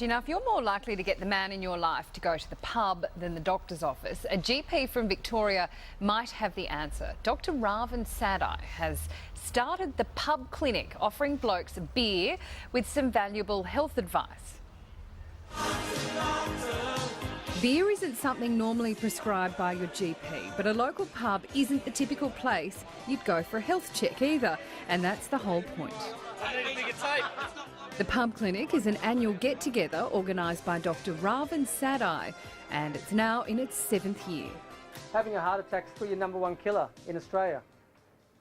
You know, if you're more likely to get the man in your life to go to the pub than the doctor's office, a GP from Victoria might have the answer. Dr. Ravin Sadai has started the pub clinic, offering blokes a beer with some valuable health advice. Beer isn't something normally prescribed by your GP, but a local pub isn't the typical place you'd go for a health check either, and that's the whole point. The pub clinic is an annual get-together organised by Dr. Ravin Sadai, and it's now in its 7th year. Having a heart attack is still your #1 killer in Australia.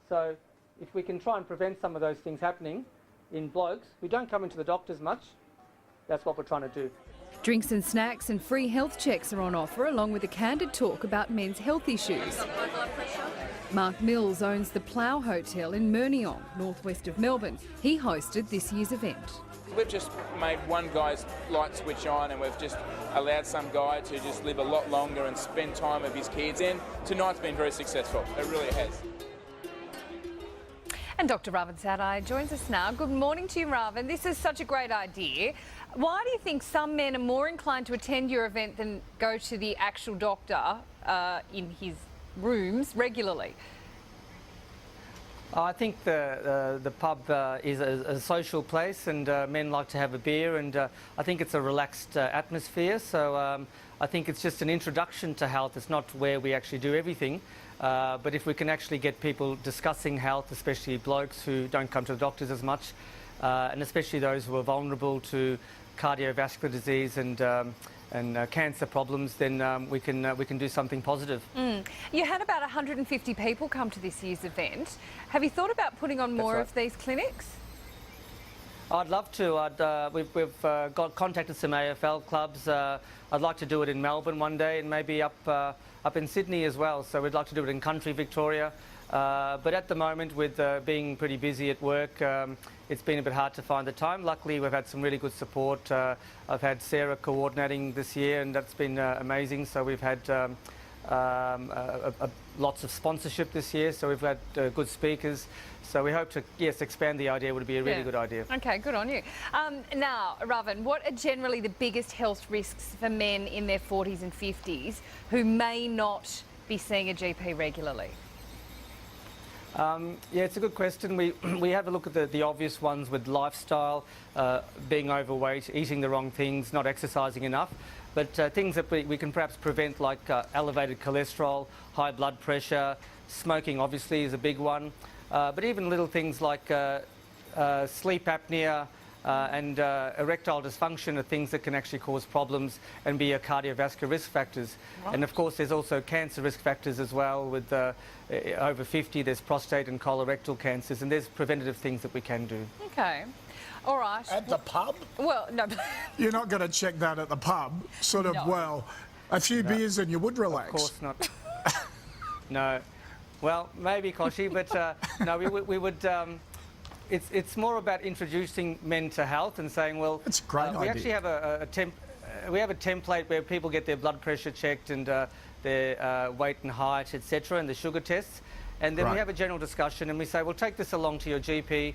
So if we can try and prevent some of those things happening in blokes who don't come into the doctors much, that's what we're trying to do. Drinks and snacks and free health checks are on offer, along with a candid talk about men's health issues. Mark Mills owns the Plough Hotel in Murniong, northwest of Melbourne. He hosted this year's event. We've just made one guy's light switch on, and we've just allowed some guy to just live a lot longer and spend time with his kids, and tonight's been very successful. It really has. And Dr. Ravin Sadai joins us now. Good morning to you, Ravin. This is such a great idea. Why do you think some men are more inclined to attend your event than go to the actual doctor in his rooms regularly? I think the pub is a social place, and men like to have a beer, and I think it's a relaxed atmosphere. So I think it's just an introduction to health. It's not where we actually do everything, but if we can actually get people discussing health, especially blokes who don't come to the doctors as much, and especially those who are vulnerable to cardiovascular disease and cancer problems, then we can do something positive. You had about 150 people come to this year's event. Have you thought about putting on more of these clinics? I'd love to. We've got contacted some AFL clubs. I'd like to do it in Melbourne one day, and maybe up in Sydney as well. So we'd like to do it in country Victoria. But at the moment, with being pretty busy at work, it's been a bit hard to find the time. Luckily, we've had some really good support. I've had Sarah coordinating this year, and that's been amazing. So we've had lots of sponsorship this year, so we've had good speakers. So we hope to, yes, expand the idea. Would be a really good idea. Okay, good on you. Now, Ravin, what are generally the biggest health risks for men in their 40s and 50s who may not be seeing a GP regularly? Yeah, it's a good question. We have a look at the obvious ones with lifestyle, being overweight, eating the wrong things, not exercising enough. But things that we can perhaps prevent, like elevated cholesterol, high blood pressure, smoking obviously is a big one. But even little things like sleep apnea, and erectile dysfunction are things that can actually cause problems and be cardiovascular risk factors. Right. And of course there's also cancer risk factors as well. With over 50 there's prostate and colorectal cancers, and there's preventative things that we can do. Okay. All right. At the pub? Well, no. You're not going to check that at the pub. Sort of, well, a few beers and you would relax. Of course not. No. Well, maybe, Koshi, but no, we would... It's more about introducing men to health and saying, well, it's a great idea. We actually have we have a template where people get their blood pressure checked and their weight and height, etc., and the sugar tests, and then we have a general discussion and we say, well, take this along to your GP,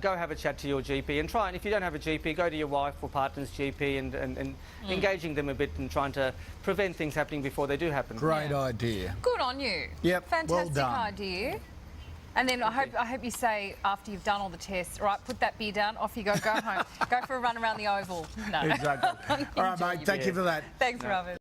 go have a chat to your GP, and try, and if you don't have a GP, go to your wife or partner's GP and engaging them a bit and trying to prevent things happening before they do happen. Great idea. Good on you. Yep. Fantastic well done. idea. And then I hope you say, after you've done all the tests, all right, put that beer down, off you go home. Go for a run around the oval. No. Exactly. All right, mate, thank you for that. Thanks, Ravin.